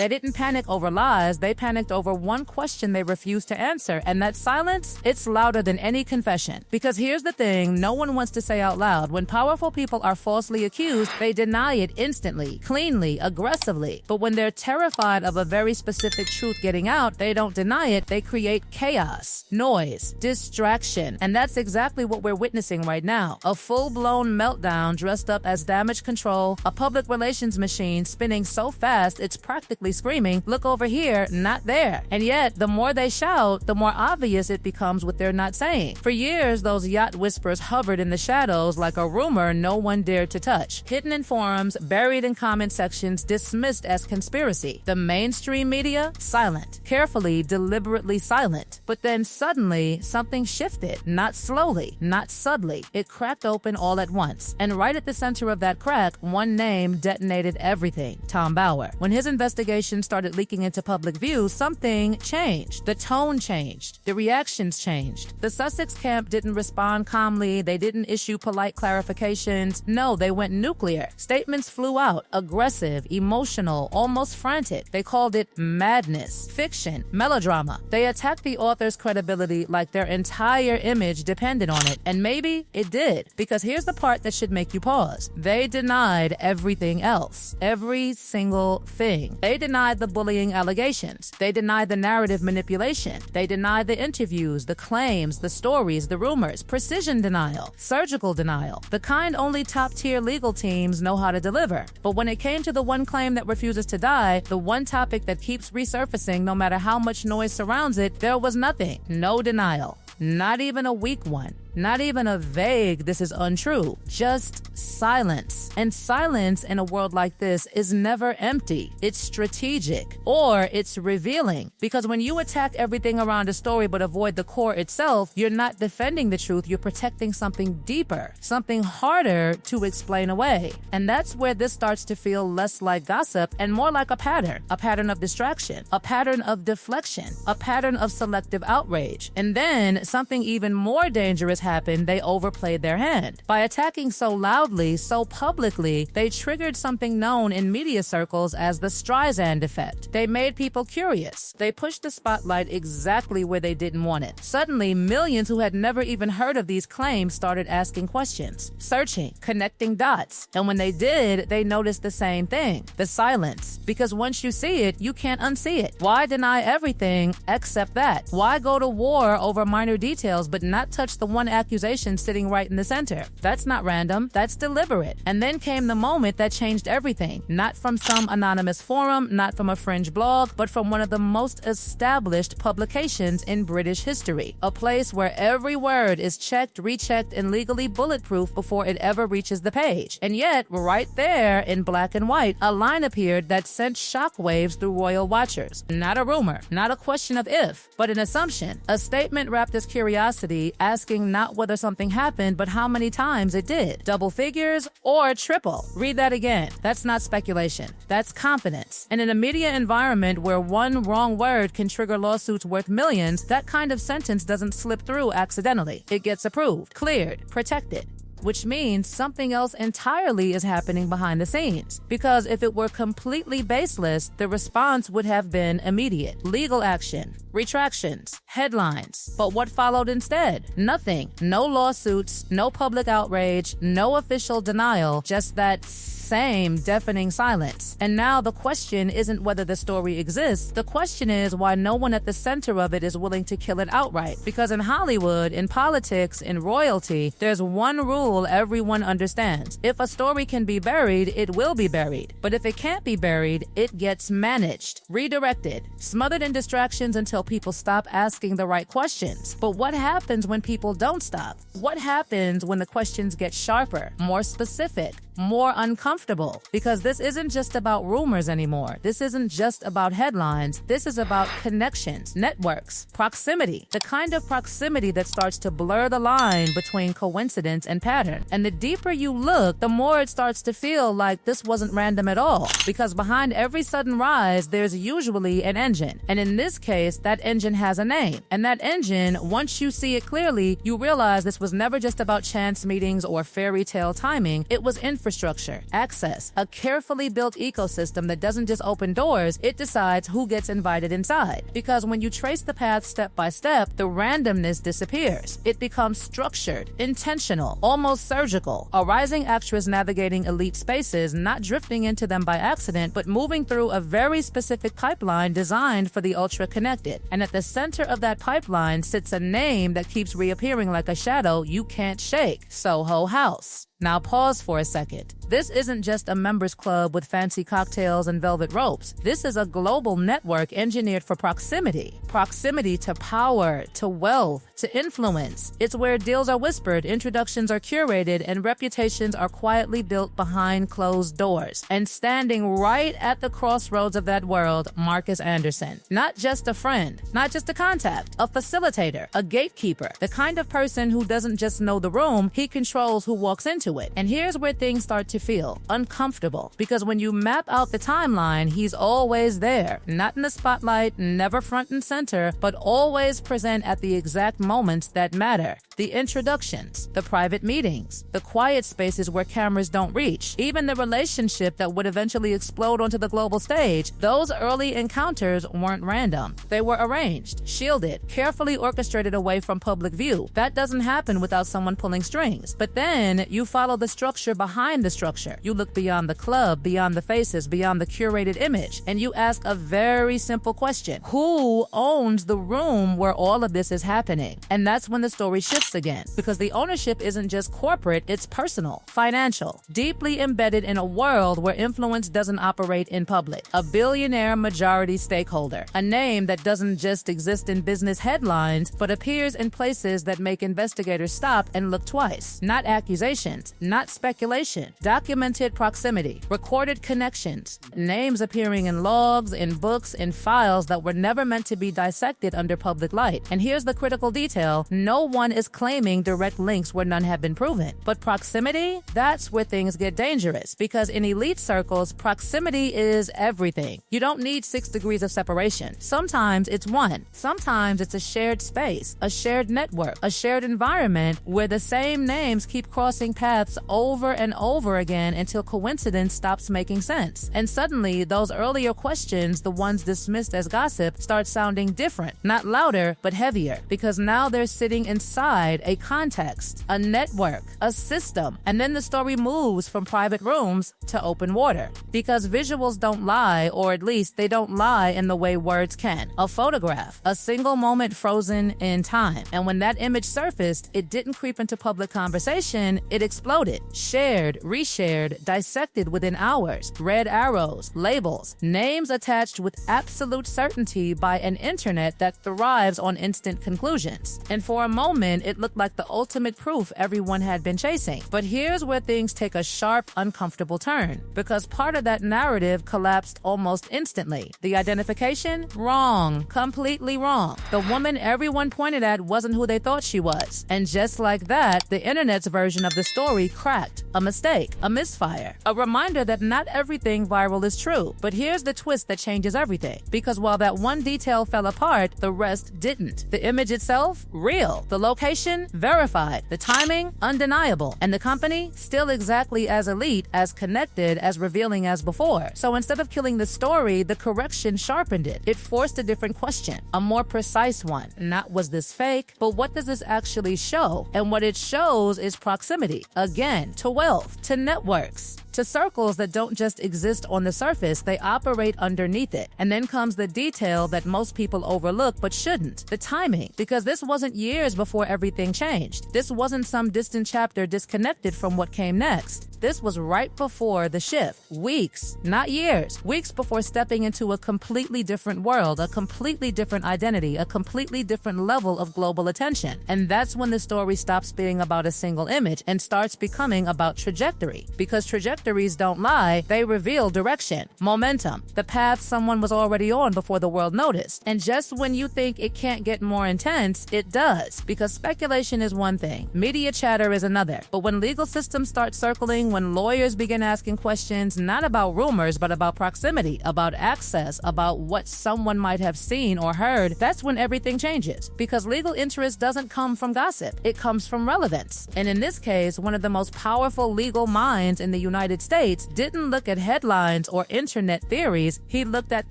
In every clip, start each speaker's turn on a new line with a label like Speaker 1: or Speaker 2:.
Speaker 1: They didn't panic over lies, they panicked over one question they refused to answer, and that silence, it's louder than any confession. Because here's the thing no one wants to say out loud. When powerful people are falsely accused, they deny it instantly, cleanly, aggressively. But when they're terrified of a very specific truth getting out, they don't deny it, they create chaos, noise, distraction. And that's exactly what we're witnessing right now. A full-blown meltdown dressed up as damage control, a public relations machine spinning so fast it's practically screaming, look over here, not there. And yet, the more they shout, the more obvious it becomes what they're not saying. For years, those yacht whispers hovered in the shadows like a rumor no one dared to touch. Hidden in forums, buried in comment sections, dismissed as conspiracy. The mainstream media, silent. Carefully, deliberately silent. But then suddenly, something shifted. Not slowly, not subtly. It cracked open all at once. And right at the center of that crack, one name detonated everything. Tom Bauer. When his investigation started leaking into public view, something changed. The tone changed. The reactions changed. The Sussex camp didn't respond calmly. They didn't issue polite clarifications. No, they went nuclear. Statements flew out. Aggressive, emotional, almost frantic. They called it madness, fiction, melodrama. They attacked the author's credibility like their entire image depended on it. And maybe it did. Because here's the part that should make you pause. They denied everything else. Every single thing. They denied the bullying allegations. They denied the narrative manipulation. They denied the interviews, the claims, the stories, the rumors. Precision denial. Surgical denial. The kind only top-tier legal teams know how to deliver. But when it came to the one claim that refuses to die, the one topic that keeps resurfacing no matter how much noise surrounds it, there was nothing. No denial. Not even a weak one. Not even a vague, this is untrue. Just silence. And silence in a world like this is never empty. It's strategic. Or it's revealing. Because when you attack everything around a story but avoid the core itself, you're not defending the truth, you're protecting something deeper. Something harder to explain away. And that's where this starts to feel less like gossip and more like a pattern. A pattern of distraction. A pattern of deflection. A pattern of selective outrage. And then something even more dangerous happened. They overplayed their hand. By attacking so loudly, so publicly, they triggered something known in media circles as the Streisand effect. They made people curious. They pushed the spotlight exactly where they didn't want it. Suddenly, millions who had never even heard of these claims started asking questions, searching, connecting dots. And when they did, they noticed the same thing, the silence. Because once you see it, you can't unsee it. Why deny everything except that? Why go to war over minor details but not touch the one accusation sitting right in the center? That's not random, that's deliberate. And then came the moment that changed everything. Not from some anonymous forum, not from a fringe blog, but from one of the most established publications in British history. A place where every word is checked, rechecked, and legally bulletproof before it ever reaches the page. And yet, right there in black and white, a line appeared that sent shockwaves through royal watchers. Not a rumor, not a question of if, but an assumption. A statement wrapped as curiosity, asking not whether something happened, but how many times it did. Double figures or triple. Read that again. That's not speculation. That's confidence. And in a media environment where one wrong word can trigger lawsuits worth millions, that kind of sentence doesn't slip through accidentally. It gets approved, cleared, protected. Which means something else entirely is happening behind the scenes. Because if it were completely baseless, the response would have been immediate. Legal action, retractions, headlines. But what followed instead? Nothing. No lawsuits, no public outrage, no official denial, just that same deafening silence. And now the question isn't whether the story exists. The question is why no one at the center of it is willing to kill it outright. Because in Hollywood, in politics, in royalty, there's one rule everyone understands. If a story can be buried, it will be buried. But if it can't be buried, it gets managed, redirected, smothered in distractions until people stop asking the right questions. But what happens when people don't stop? What happens when the questions get sharper, more specific, more uncomfortable? Because this isn't just about rumors anymore. This isn't just about headlines. This is about connections, networks, proximity. The kind of proximity that starts to blur the line between coincidence and pattern. And the deeper you look, the more it starts to feel like this wasn't random at all. Because behind every sudden rise, there's usually an engine. And in this case, that engine has a name. And that engine, once you see it clearly, you realize this was never just about chance meetings or fairy tale timing. It was infrastructure, access, a carefully built ecosystem that doesn't just open doors, it decides who gets invited inside. Because when you trace the path step by step, the randomness disappears. It becomes structured, intentional, almost surgical. A rising actress navigating elite spaces, not drifting into them by accident, but moving through a very specific pipeline designed for the ultra-connected. And at the center of that pipeline sits a name that keeps reappearing like a shadow you can't shake: Soho House. Now pause for a second. This isn't just a members club with fancy cocktails and velvet ropes. This is a global network engineered for proximity. Proximity to power, to wealth, to influence. It's where deals are whispered, introductions are curated, and reputations are quietly built behind closed doors. And standing right at the crossroads of that world, Marcus Anderson. Not just a friend, not just a contact, a facilitator, a gatekeeper, the kind of person who doesn't just know the room, he controls who walks into it. And here's where things start to feel uncomfortable, because when you map out the timeline, he's always there, not in the spotlight, never front and center, but always present at the exact moments that matter. The introductions, the private meetings, the quiet spaces where cameras don't reach, even the relationship that would eventually explode onto the global stage. Those early encounters weren't random. They were arranged, shielded, carefully orchestrated away from public view. That doesn't happen without someone pulling strings. But then you follow the structure behind the structure. You look beyond the club, beyond the faces, beyond the curated image, and you ask a very simple question: who owns the room where all of this is happening? And that's when the story shifts again, because the ownership isn't just corporate, it's personal, financial, deeply embedded in a world where influence doesn't operate in public. A billionaire majority stakeholder, a name that doesn't just exist in business headlines, but appears in places that make investigators stop and look twice. Not accusations, not speculation, documented proximity, recorded connections, names appearing in logs, in books, in files that were never meant to be dissected under public light. And here's the critical detail: no one is claiming direct links where none have been proven. But proximity, that's where things get dangerous, because in elite circles, proximity is everything. You don't need 6 degrees of separation. Sometimes it's one. Sometimes it's a shared space, a shared network, a shared environment where the same names keep crossing paths over and over again until coincidence stops making sense. And suddenly, those earlier questions, the ones dismissed as gossip, start sounding different. Not louder, but heavier, because now they're sitting inside a context, a network, a system. And then the story moves from private rooms to open water, because visuals don't lie, or at least they don't lie in the way words can. A photograph, a single moment frozen in time. And when that image surfaced, it didn't creep into public conversation, it exploded. Shared, reshared, dissected within hours. Red arrows, labels, names attached with absolute certainty by an internet that thrives on instant conclusions. And for a moment, it looked like the ultimate proof everyone had been chasing. But here's where things take a sharp, uncomfortable turn, because part of that narrative collapsed almost instantly. The identification? Wrong. Completely wrong. The woman everyone pointed at wasn't who they thought she was. And just like that, the internet's version of the story cracked. A mistake, a misfire, a reminder that not everything viral is true. But here's the twist that changes everything, because while that one detail fell apart, the rest didn't. The image itself? Real. The location? Verified. The timing? Undeniable. And the company? Still exactly as elite, as connected, as revealing as before. So instead of killing the story, the correction sharpened it. It forced a different question, a more precise one. Not was this fake, but what does this actually show? And what it shows is proximity. Again, to wealth, to networks, to circles that don't just exist on the surface, they operate underneath it. And then comes the detail that most people overlook but shouldn't: the timing. Because this wasn't years before everything changed. This wasn't some distant chapter disconnected from what came next. This was right before the shift. Weeks, not years. Weeks before stepping into a completely different world, a completely different identity, a completely different level of global attention. And that's when the story stops being about a single image and starts becoming about trajectory. Because trajectories don't lie, they reveal direction, momentum, the path someone was already on before the world noticed. And just when you think it can't get more intense, it does. Because speculation is one thing, media chatter is another. But when legal systems start circling, when lawyers begin asking questions not about rumors but about proximity, about access, about what someone might have seen or heard, that's when everything changes. Because legal interest doesn't come from gossip, it comes from relevance. And in this case, one of the most powerful legal minds in the United United States didn't look at headlines or internet theories, he looked at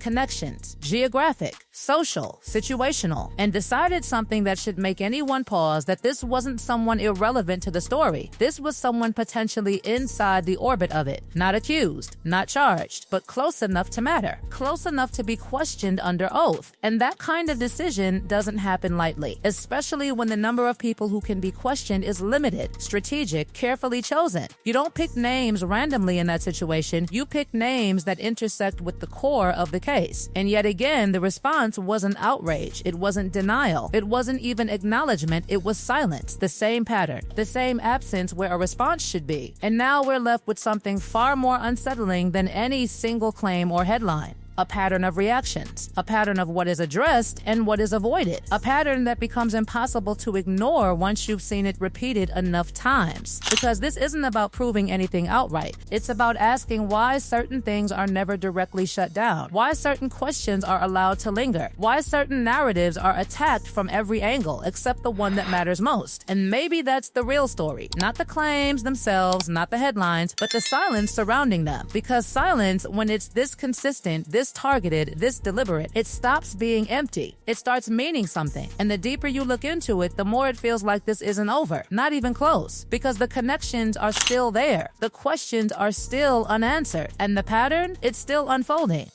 Speaker 1: connections, geographic, social, situational, and decided something that should make anyone pause, that this wasn't someone irrelevant to the story. This was someone potentially inside the orbit of it. Not accused, not charged, but close enough to matter, close enough to be questioned under oath. And that kind of decision doesn't happen lightly, especially when the number of people who can be questioned is limited, strategic, carefully chosen. You don't pick names randomly in that situation. You pick names that intersect with the core of the case. And yet again, the response wasn't outrage. It wasn't denial. It wasn't even acknowledgement. It was silence. The same pattern, the same absence where a response should be. And now we're left with something far more unsettling than any single claim or headline. A pattern of reactions, a pattern of what is addressed and what is avoided, a pattern that becomes impossible to ignore once you've seen it repeated enough times. Because this isn't about proving anything outright. It's about asking why certain things are never directly shut down, why certain questions are allowed to linger, why certain narratives are attacked from every angle except the one that matters most. And maybe that's the real story, not the claims themselves, not the headlines, but the silence surrounding them. Because silence, when it's this consistent, this targeted, this deliberate, it stops being empty. It starts meaning something. And the deeper you look into it, the more it feels like this isn't over. Not even close. Because the connections are still there. The questions are still unanswered. And the pattern, it's still unfolding.